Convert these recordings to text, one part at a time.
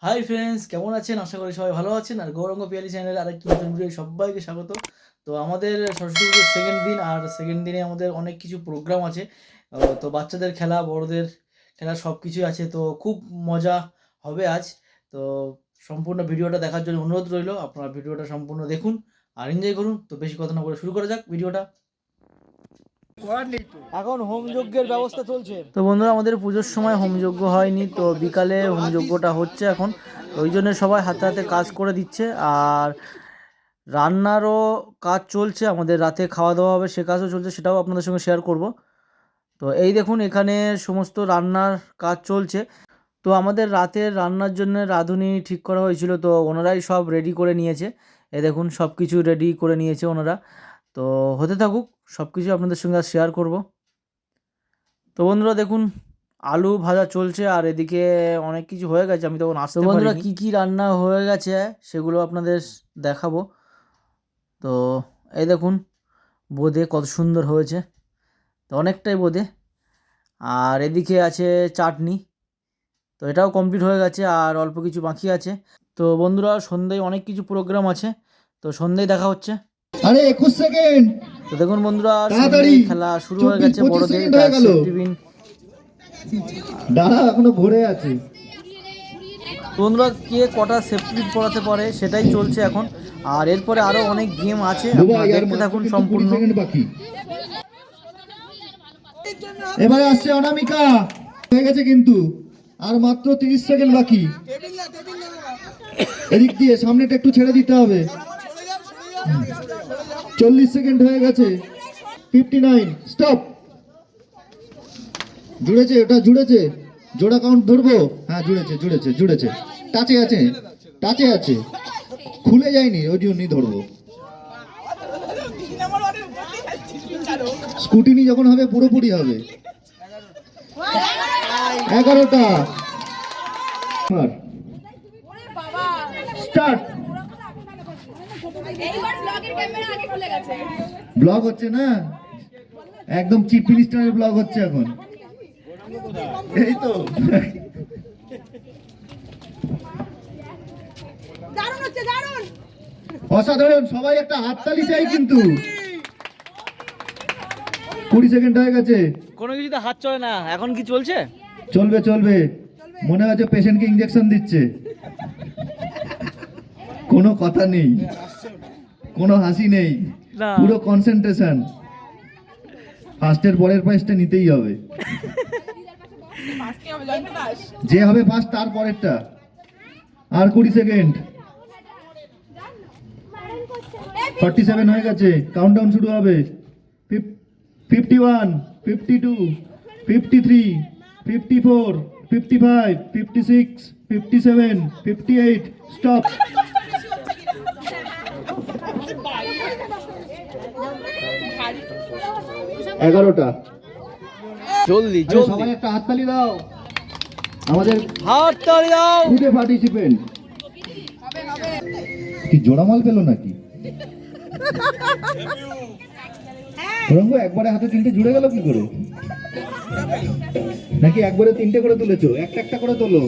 Hi friends, কেমন আছেন? আশা করি সবাই ভালো আছেন। আর গৌরঙ্গ পিয়ালি চ্যানেলের আরেকটি নতুন ভিডিও সবাইকে স্বাগত। তো আমাদের সরস্বতী পুজোর সেকেন্ড দিন, আর সেকেন্ড দিনে আমাদের অনেক কিছু প্রোগ্রাম আছে। তো বাচ্চাদের খেলা, বড়দের খেলা সব কিছুই আছে। তো খুব মজা হবে আজ। তো সম্পূর্ণ ভিডিওটা দেখার জন্য অনুরোধ রইল, আপনারা ভিডিওটা সম্পূর্ণ দেখুন আর এনজয় করুন। তো বেশি কথা না বলে শুরু করা যাক ভিডিওটা। এখন হোমযজ্ঞের ব্যবস্থা চলছে। তো বন্ধুরা, আমাদের পুজোর সময় হোমযজ্ঞ হয়নি, তো বিকালে হোমযজ্ঞটা হচ্ছে এখন। ওই জন্য সবাই হাতে হাতে কাজ করে দিচ্ছে। আর রান্নারও কাজ চলছে, আমাদের রাতে খাওয়া দাওয়া হবে সে কাজও চলছে, সেটাও আপনাদের সঙ্গে শেয়ার করব। তো এই দেখুন, এখানে সমস্ত রান্নার কাজ চলছে। তো আমাদের রাতের রান্নার জন্য রাঁধুনি ঠিক করা হয়েছিল, তো ওনারাই সব রেডি করে নিয়েছে। এই দেখুন, সব কিছু রেডি করে নিয়েছে ওনারা। তো হতে থাকুক, সব কিছু আপনাদের সঙ্গে আজ শেয়ার করব। তো বন্ধুরা দেখুন, আলু ভাজা চলছে আর এদিকে অনেক কিছু হয়ে গেছে, আমি তখন আসতে পারিনি। বন্ধুরা, কি কি রান্না হয়ে গেছে সেগুলো আপনাদের দেখাবো। তো এই দেখুন, বোঁদে কত সুন্দর হয়েছে, তো অনেকটাই বোঁদে। আর এদিকে আছে চাটনি, তো এটাও কমপ্লিট হয়ে গেছে আর অল্প কিছু বাকি আছে। তো বন্ধুরা, সন্ধ্যায় অনেক কিছু প্রোগ্রাম আছে, তো সন্ধ্যায় দেখা হচ্ছে। আরে 21 সেকেন্ড। তো দেখুন বন্ধুরা, তাড়াতাড়ি খেলা শুরু হয়ে গেছে 24-25 বড়দের সেকেন্ড হয়ে গেল। টিফিন। দাঁড়া, এখনো ভরে আছে। বন্ধুরা, কে কটা সেফটি পড়াতে পারে সেটাই চলছে এখন। আর এরপরে আরো অনেক গেম আছে, দুবাই আপনারা আর দেখতে মাত্র থাকুন কিন্তু 20 সম্পূর্ণ। সেকেন্ড বাকি। এবারে আসছে অনামিকা, হয়ে গেছে কিন্তু আর মাত্র 30 সেকেন্ড বাকি। এদিক দিয়ে সামনেটা একটু ছেড়ে দিতে হবে। 40 সেকেন্ড হয়ে গেছে। 59 স্টপ। জুড়েছে, ওটা জুড়েছে। জোড়া কাউন্ট ধরবো? হ্যাঁ, জুড়েছে জুড়েছে জুড়েছে। টাচে আছে, টাচে আছে, খুলে যায়নি, ওই জন্যই ধরবো। স্কুটিনি যখন হবে পুরোপুরি হবে। 11টা স্টার্ট। ব্লগ হচ্ছে না, একদম চিফ মিনিস্টারের ব্লগ হচ্ছে এখন। এই তো অসাধারণ, সবাই একটা হাততালি চাই কিন্তু। 20 সেকেন্ড হয়ে গেছে। কোনো কিছুতে হাত চলে না, এখন কি চলছে? চলবে চলবে, মনে হচ্ছে পেশেন্টকে ইঞ্জেকশন দিচ্ছে। কোনো কথা নেই, কোনো হাসি নেই, না। পুরো কনসেন্ট্রেশন। ফার্স্টের পরের প্রাইসটা নিতেই হবে, যে হবে ফার্স্ট তার পরেরটা। আর 20 সেকেন্ড। 47 হয়ে গেছে, কাউন্টডাউন শুরু হবে। 51, 52, 53, 54, 55, 56, 57, 58 স্টপ। এগারোটা। জলদি আরে জলদি সবাই একটা হাততালি দাও আমাদের হাততালি দাও। খুদে পার্টিসিপেন্ট। কি জোড়া মাল পেলো নাকি? রঙ্গ, একবারে হাতে তিনটে জুড়ে গেল কি করে? নাকি একবারে তিনটে করে তুলেছো? একটা একটা করে তোলো।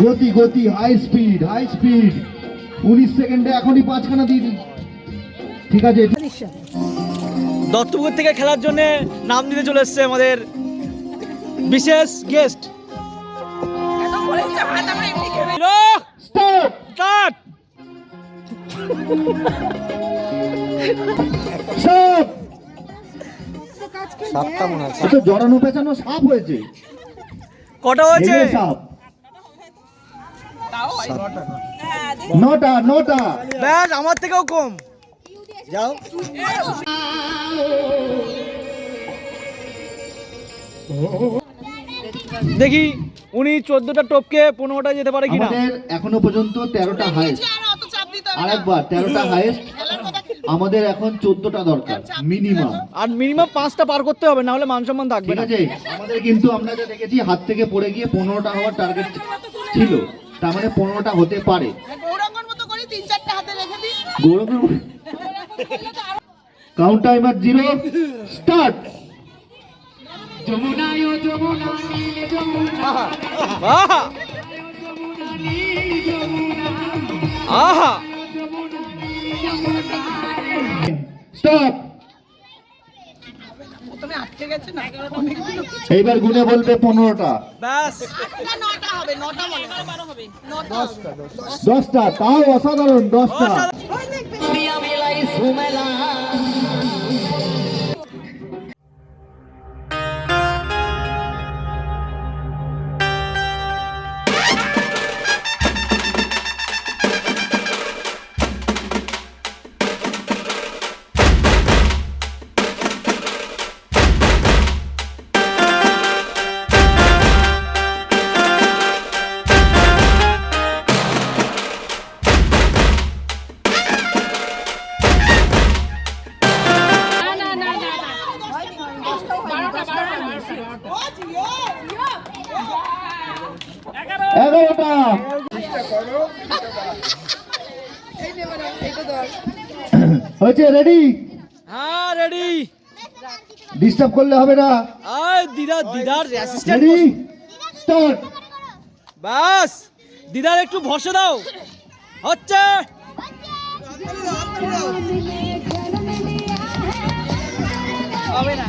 গতি গতি, হাই স্পিড হাই স্পিড। 19 সেকেন্ডে এখনই 5খানা দিয়ে দিই। ঠিক আছে। দত্তপুকুর থেকে খেলার জন্য নাম দিতে চলে এসছে আমাদের বিশেষ গেস্ট। Stop start. স্টপ। সাতটা মনে আছে। তো জড়ানো পেঁচানো সাপ হয়েছে। কটা হয়েছে? হেলে সাপ। নটা নটা। ব্যাস, আমার থেকেও কম। যাও। দেখি উনি 14টা টপকে 15টা যেতে পারে কিনা। আমাদের এখনো পর্যন্ত 13টা হাইস্ট। আরেকবার 13টা হাইস্ট। আমাদের এখন 14টা দরকার মিনিমাম। আর মিনিমাম 5টা পার করতে হবে, না হলে মান সম্মান থাকবে ঠিক না। আছে, আমাদের কিন্তু আমরা যা দেখেছি হাত থেকে পড়ে গিয়ে 15টা হওয়ার টার্গেট ছিল, তার মানে 15টা হতে পারে। গৌরঙ্গর কাউন্ট টাইমার 0 স্টার্ট। আহা আহা স্টপ। এইবার গুনে বলবে 15টা, ব্যাস 10টা, তাও অসাধারণ 10টা। এগারোটা। হয়েছে, রেডি? হ্যাঁ রেডি। ডিস্টার্ব করলে হবে না। আয় দিদার অ্যাসিস্ট্যান্ট। Ready, start. ব্যাস দিদার একটু ভরসা দাও, হচ্ছে। হবে না।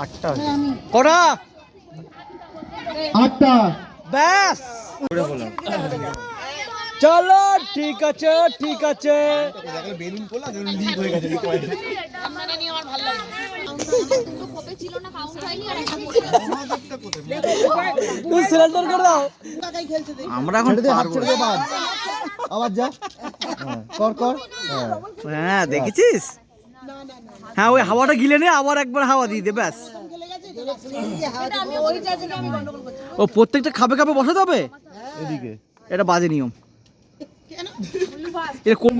আটটা কটা? 8টা। ব্যাস চলো, ঠিক আছে ঠিক আছে। তুই সিলিন্ডার করে দাও। আমরা এখন আবার যা, কর কর। হ্যাঁ দেখেছিস? হ্যাঁ ওই হাওয়াটা গিলে নে, আবার একবার হাওয়া দিয়ে দে, ব্যাস। ও প্রত্যেকটা খাবে খাবে বসাতে হবে এদিকে, এটা বাজে নিয়ম। এটা কোন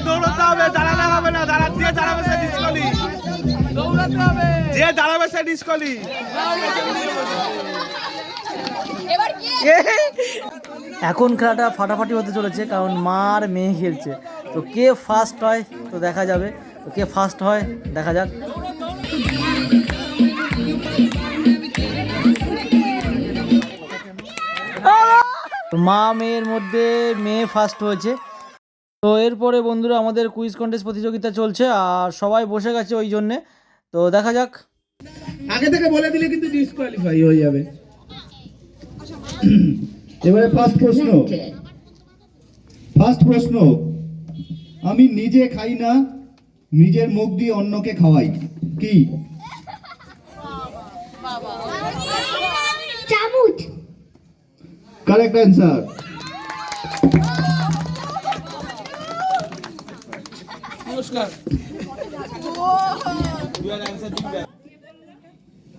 দৌড়াতে হবে, দাঁড়ালে হবে না, দাঁড়াবে সে ডিসকলি। দৌড়াতে হবে, যে দাঁড়াবে সে ডিসকলি। এখন খেলাটা ফাটাফাটি হতে চলেছে, কারণ মা আর মেয়ে খেলছে। তো কে ফার্স্ট হয় তো দেখা যাবে, তো কে ফার্স্ট হয় দেখা যাক। মা মেয়ের মধ্যে মেয়ে ফার্স্ট হয়েছে। তো এরপরে বন্ধুরা আমাদের কুইজ কন্টেস্ট প্রতিযোগিতা চলছে, আর সবাই বসে গেছে ওই জন্যে। তো দেখা যাক। আগে থেকে বলে দিলে কিন্তু ডিসকোয়ালিফাই হয়ে যাবে। এবারে ফার্স্ট প্রশ্ন। আমি নিজে খাই না, নিজের মুখ দিয়ে অন্যকে খাওয়াই, কি? চামচ। Correct answer. নমস্কার।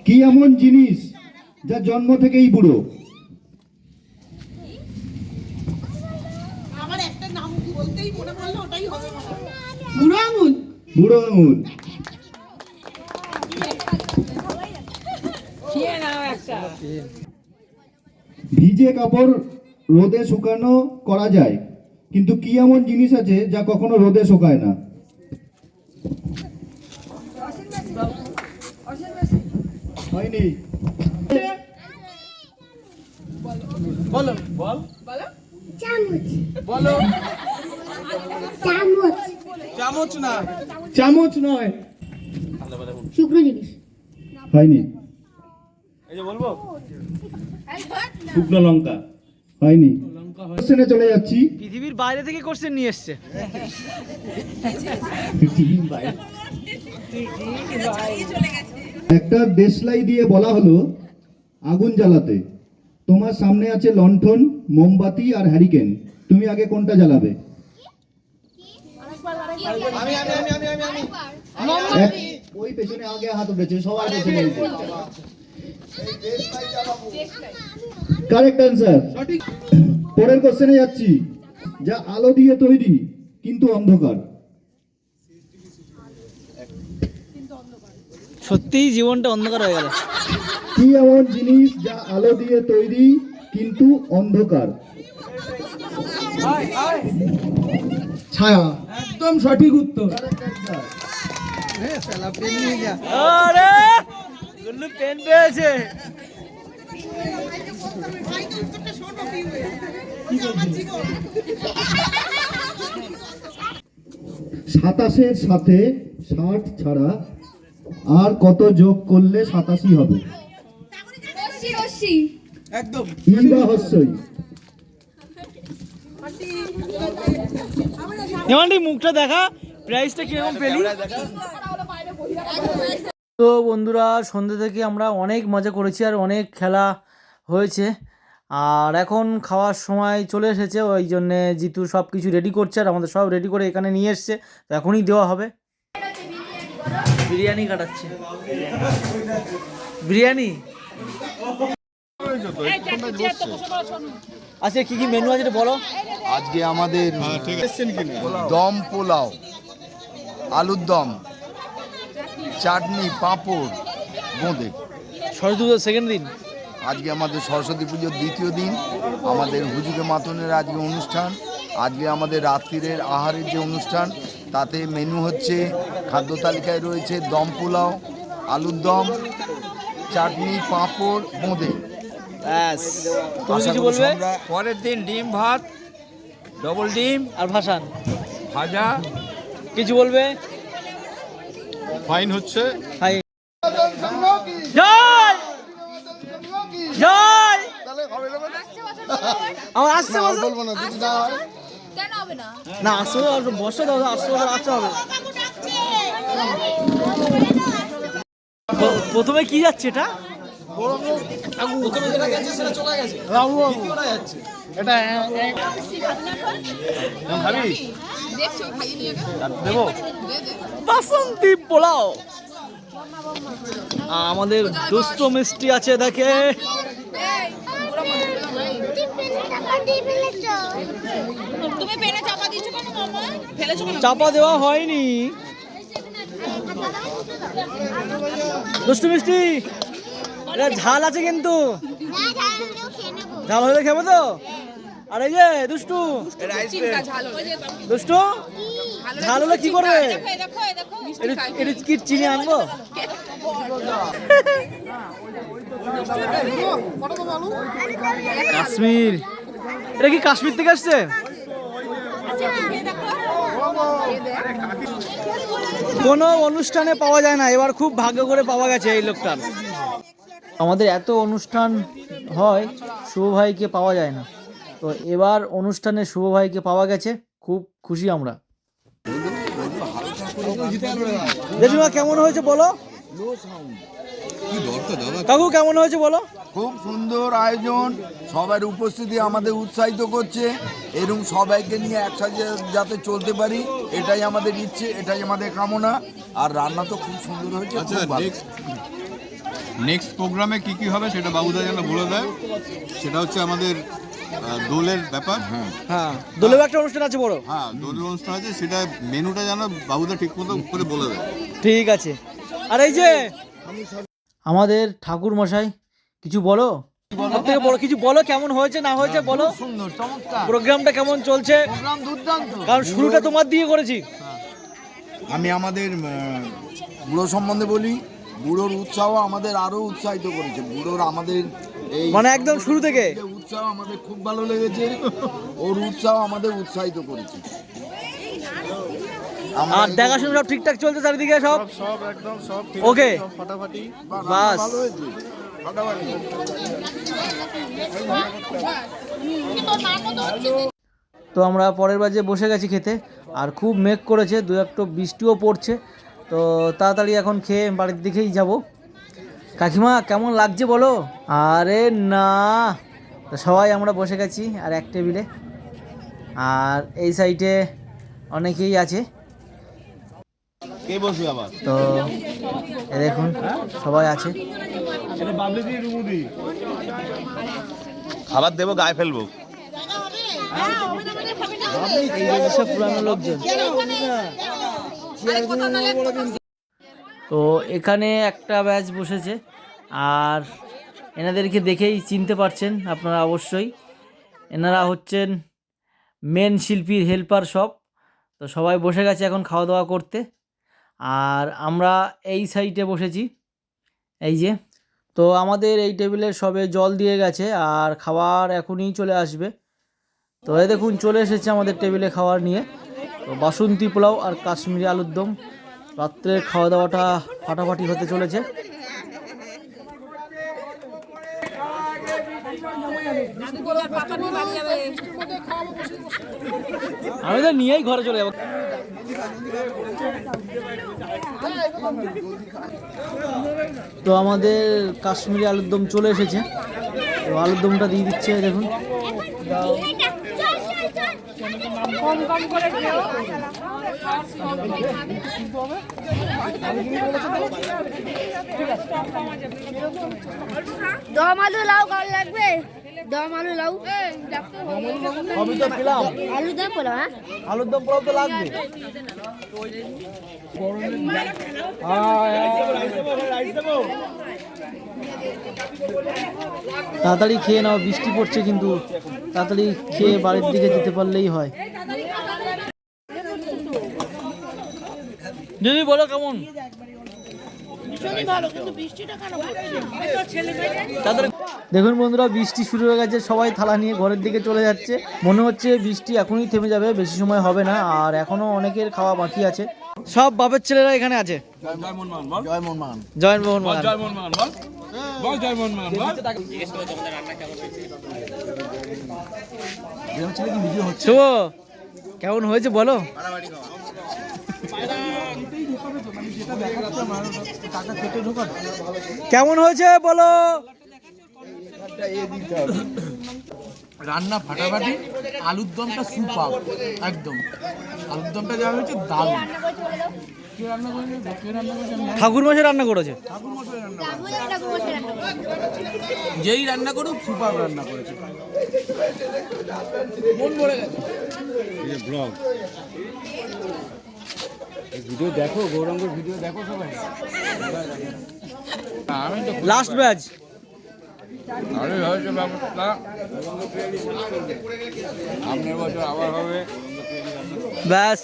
কি এমন জিনিস যা জন্ম থেকেই বুড়ো? আমার একটা নাম বলতেই মনে পড়লো, ওটাই হবে। বুড়ো আঙুল। বুড়ো আঙুল। ভিজে কাপড় রোদে শুকানো করা যায়, কিন্তু কি এমন জিনিস আছে যা কখনো রোদে শুকায় না? হয়নি। বলো বল। চামচ। বলো। চামচ। চামচ না, চামচ নয়। শুকনো জিনিস। হয়নি। শুকনো লঙ্কা হয়নি। কোশ্চেনে চলে যাচ্ছি। পৃথিবীর বাইরে থেকে কোশ্চেন নিয়ে এসছে। একটা দেশলাই দিয়ে বলা হলো আগুন জ্বালাতে। তোমার সামনে আছে লণ্ঠন, মোমবাতি আর হ্যারিকেন, তুমি আগে কোনটা জ্বালাবে? ওই পেছনে আগে হাত উঠেছে, সবার পেছনে। Correct answer. সঠিক। পরের কোশ্চেনে যাচ্ছি। যা আলো দিয়ে তৈরি কিন্তু অন্ধকার। সত্যিই জীবনটা অন্ধকার হয়ে গেল। কি এমন জিনিস যা আলো দিয়ে তৈরি কিন্তু অন্ধকার? ছায়া। একদম সঠিক উত্তর। আরে গুল্লু পেন পেয়েছে। সাতাশের সাথে 60 ছাড়া আর কত যোগ করলে 87 হবে? একদম ই বা হস্যই। যেমন মুখটা দেখা, প্রাইসটা কিরকম পেলি? তো বন্ধুরা, সন্ধ্যে থেকে আমরা অনেক মজা করেছি আর অনেক খেলা হয়েছে, আর এখন খাওয়ার সময় চলে এসেছে। ওই জন্যে জিতু সব কিছু রেডি করছে আর আমাদের সব রেডি করে এখানে নিয়ে এসছে। তো এখনই দেওয়া হবে। বিরিয়ানি কাটাচ্ছে। বিরিয়ানি আচ্ছা, কি কি মেনু আছে বলো। আজকে আমাদের দম পোলাও, আলুর দম, চাটনি, পাঁপড়, বোঁদে। সরস্বতী পুজোর সেকেন্ড দিন। আজকে আমাদের সরস্বতী পুজোর দ্বিতীয় দিন। আমাদের হুজুগে মাতনের আজকে অনুষ্ঠান। আজকে আমাদের রাত্রিরের আহারের যে অনুষ্ঠান, তাতে মেনু হচ্ছে, খাদ্য তালিকায় রয়েছে দম পোলাও, আলুর দম, চাটনি, পাঁপড়, বোঁদে। ব্যাস, তুমি কিছু বলবে? পরের দিন ডিম ভাত, ডবল ডিম আর ভাসান ভাজা। কিছু বলবে? ফাইন হচ্ছে হাই জয় জয়। আমার আসছে কেন হবে না? না, আসছে বসে দাও, আসতে আসতে হবে। প্রথমে কি যাচ্ছে এটা? দেখছো খাইয়ে নিয়ে দেবো বাসন্তী পোলাও। আমাদের দুষ্ট মিষ্টি আছে, দেখে তুমি পেনে চাপা দিয়েছো কেন মামা? ফেলেছো কেন? চাপা দেওয়া হয়নি। দুষ্টু মিষ্টি, এটা ঝাল আছে কিন্তু। ঝাল হলে খাবো তো। আর এই যে দুষ্টু, চিন্তা ঝাল হলে। দুষ্টু ঝাল হলে কি করবে? দেখো দেখো দেখো এটা কি চিনি আনবো? কাশ্মীর, এটা কি কাশ্মীর থেকে আসছে? কোনো অনুষ্ঠানে পাওয়া যায় না, এবার খুব ভাগ্য করে পাওয়া গেছে এই লোকটার। আমাদের এত অনুষ্ঠান হয়, শুভ ভাইকে পাওয়া যায় না, তো এবার অনুষ্ঠানে শুভ ভাইকে পাওয়া গেছে, খুব খুশি আমরা। জেঠিমা কেমন হয়েছে বলো? কাকু কেমন হয়েছে বলো? খুব সুন্দর আয়োজন, সবার উপস্থিতি আমাদের উৎসাহিত করছে। এরকম সবাইকে নিয়ে একসাথে যাতে চলতে পারি, এটাই আমাদের ইচ্ছে, এটাই আমাদের কামনা। আর রান্না তো খুব সুন্দর হয়েছে। নেক্সট প্রোগ্রামে কি কি হবে সেটা বাবুদা যেন বলে দেয়। সেটা হচ্ছে আমাদের দোলের ব্যাপার। হ্যাঁ, দোলের একটা অনুষ্ঠান আছে বড়। হ্যাঁ, দোলের অনুষ্ঠান আছে, সেটা মেনুটা যেন বাবুদা ঠিক মতো করে বলে দেয়। ঠিক আছে। আর এই যে আমাদের ঠাকুর মশাই, কিছু বলো, থেকে বলো, কিছু বলো, কেমন হয়েছে না হয়েছে বলো। সুন্দর, চমৎকার প্রোগ্রামটা কেমন চলছে? প্রোগ্রাম দুর্দান্ত। কারণ শুরুটা তোমার দিয়ে করেছি। আমি আমাদের বুড়ো সম্বন্ধে বলি, বুড়োর উৎসাহ আমাদের আরো উৎসাহিত করেছে। বুড়োর আমাদের এই মানে একদম শুরু থেকে উৎসাহ আমাদের খুব ভালো লেগেছে। ওর উৎসাহ আমাদের উৎসাহিত করেছে। আর দেখাশোনা সব ঠিকঠাক চলছে চারিদিকে? সব সব একদম সব ওকে, ফাটাফাটি। বাস। ভালো হয়েছে। তো আমরা পরের বাজে বসে গেছি খেতে, আর খুব মেঘ করেছে, দু একটু বৃষ্টিও পড়ছে। তো তাড়াতাড়ি এখন খেয়ে বাড়ির দিকেই যাব। কাকিমা কেমন লাগছে বলো? আরে না, তো সবাই আমরা বসে গেছি আর এক টেবিলে, আর এই সাইডে অনেকেই আছে। কে বসবে আবার? তো এ দেখুন সবাই আছে। খাবার দেবো, গায়ে ফেলবো। এই যে সব পুরানো লোকজন। তো এখানে একটা ব্যাচ বসেছে, আর এনাদেরকে দেখেই চিনতে পারছেন আপনারা অবশ্যই। এনারা হচ্ছেন মেন শিল্পীর হেল্পার সব। তো সবাই বসে গেছে এখন খাওয়া দাওয়া করতে, আর আমরা এই সাইডে বসেছি। এই যে, তো আমাদের এই টেবিলে সবে জল দিয়ে গেছে, আর খাবার এখনই চলে আসবে। তো এই দেখুন চলে এসেছে আমাদের টেবিলে খাবার নিয়ে। তো বাসন্তী পোলাও আর কাশ্মীরি আলুর দম। রাত্রের খাওয়া দাওয়াটা ফাটাফাটি হতে চলেছে। আমি তো নিয়েই ঘরে চলে যাবো। তো আমাদের কাশ্মীরি আলুর দম চলে এসেছে। তো আলুর দমটা দিয়ে দিচ্ছে দেখুন। দম আলু লাউ কেমন লাগবে? দম আলু লাউ আমি তো পেলাম আলু দম পোলাও। হ্যাঁ আলুর দম পোলাও তো লাগবে। তাড়াতাড়ি খেয়ে নাও, বৃষ্টি পড়ছে কিন্তু তাড়াতাড়ি খেয়ে বাড়ির দিকে যেতে পারলেই হয়। দিদি বলো কেমন? দেখুন বন্ধুরা, বৃষ্টি শুরু হয়ে গেছে, সবাই থালা নিয়ে ঘরের দিকে চলে যাচ্ছে। মনে হচ্ছে বৃষ্টি এখনই থেমে যাবে, বেশি সময় হবে না, আর এখনো অনেকের খাওয়া বাকি আছে। সব বাপের ছেলেরা এখানে আছে। জয় মোহনবাগান। শুভ কেমন হয়েছে বলো? কেমন হয়েছে বলো? রান্না ফাটাফাটি, আলুর দমটা সুপার একদম। আলুর দমটা যা হয়েছে দারুণ। কে রান্না করেছে? ঠাকুর মশাই রান্না করেছে। যেই রান্না করুক সুপার রান্না করেছে, মন ভরে গেছে। ব্লগ ভিডিও দেখো, গৌরাঙ্গের ভিডিও দেখো সবাই। আমি তো লাস্ট ব্যাচ। আরে হয়েছে ব্যবস্থা, সামনের বছর আবার হবে। ব্যাস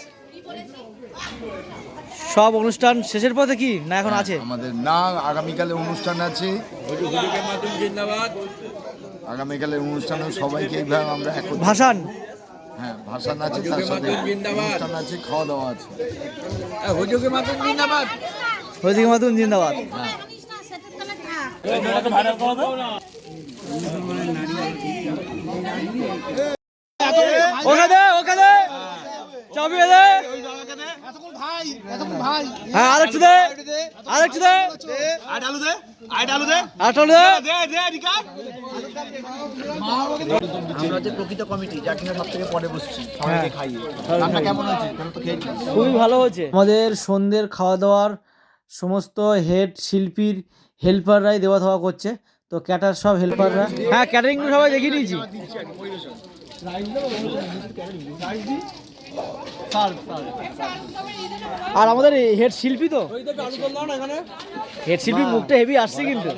সব অনুষ্ঠান শেষের পথে কি না এখন আছে? আমাদের না, আগামীকালে অনুষ্ঠান আছে। আগামীকালের অনুষ্ঠানে সবাইকে এইভাবে আমরা ভাসান। হ্যাঁ, ভাসান আছে, তার সাথে অনুষ্ঠান আছে, খাওয়া দাওয়া আছে। হুজুকে মাতুন জিন্দাবাদ। ওইদিকে মাতুন জিন্দাবাদ। ওখানে ওখানে চাবি দে। হ্যাঁ আরেকটু দে, আরেকটু দে, আলু দে, আলু দে, আরেকটু দে। আমরা যে প্রকৃত কমিটি, যা কিনা সব থেকে পরে বসছি সবাইকে খাইয়ে। রান্না কেমন হয়েছে? কেন তো খেয়েছি, খুবই ভালো হয়েছে। আমাদের সন্ধ্যের খাওয়া দাওয়ার সমস্ত হেড শিল্পীর হেল্পাররাই দেওয়া থাওয়া করছে। তো ক্যাটার সব হেল্পাররা, হ্যাঁ ক্যাটারিং সবাই দেখিয়ে দিয়েছি। আর আমাদের হেড শিল্পী, তো হেড শিল্পী মুখটা হেভি আসছে কিন্তু।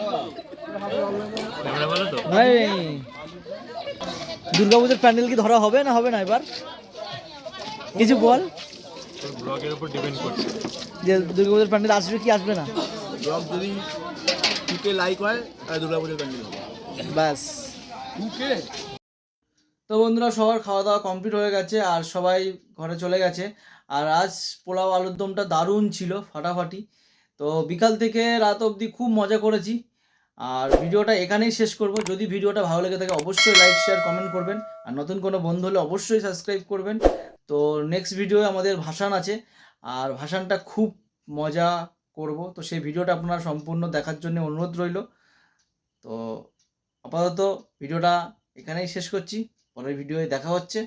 দুর্গাপুজোর প্যান্ডেল কি ধরা হবে না হবে না এবার? কিছু বল। ব্লগের উপর ডিপেন্ড করছে যে দুর্গাপুজোর প্যান্ডেল আসবে কি আসবে না। ব্লগ যদি 2K লাইক হয় তাহলে দুর্গাপুজোর প্যান্ডেল হবে। ব্যাস। 2K তো বন্ধুরা, সবার খাওয়া দাওয়া কমপ্লিট হয়ে গেছে আর সবাই ঘরে চলে গেছে। আর আজ পোলাও আলুর দমটা দারুণ ছিল, ফাটাফাটি। তো বিকাল থেকে রাত অবধি খুব মজা করেছি। আর ভিডিওটা এখানেই শেষ করব। যদি ভিডিওটা ভালো লেগে থাকে অবশ্যই লাইক শেয়ার কমেন্ট করবেন, আর নতুন কোনো বন্ধু হলে অবশ্যই সাবস্ক্রাইব করবেন। তো নেক্সট ভিডিও আমাদের ভাসান আছে, আর ভাসানটা খুব মজা করব, তো সেই ভিডিওটা আপনারা সম্পূর্ণ দেখার জন্য অনুরোধ রইল। তো আপাতত ভিডিওটা এখানেই শেষ করছি, পরের ভিডিওয়ে দেখা হচ্ছে,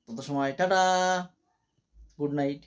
তত সময় টাটা, গুড নাইট।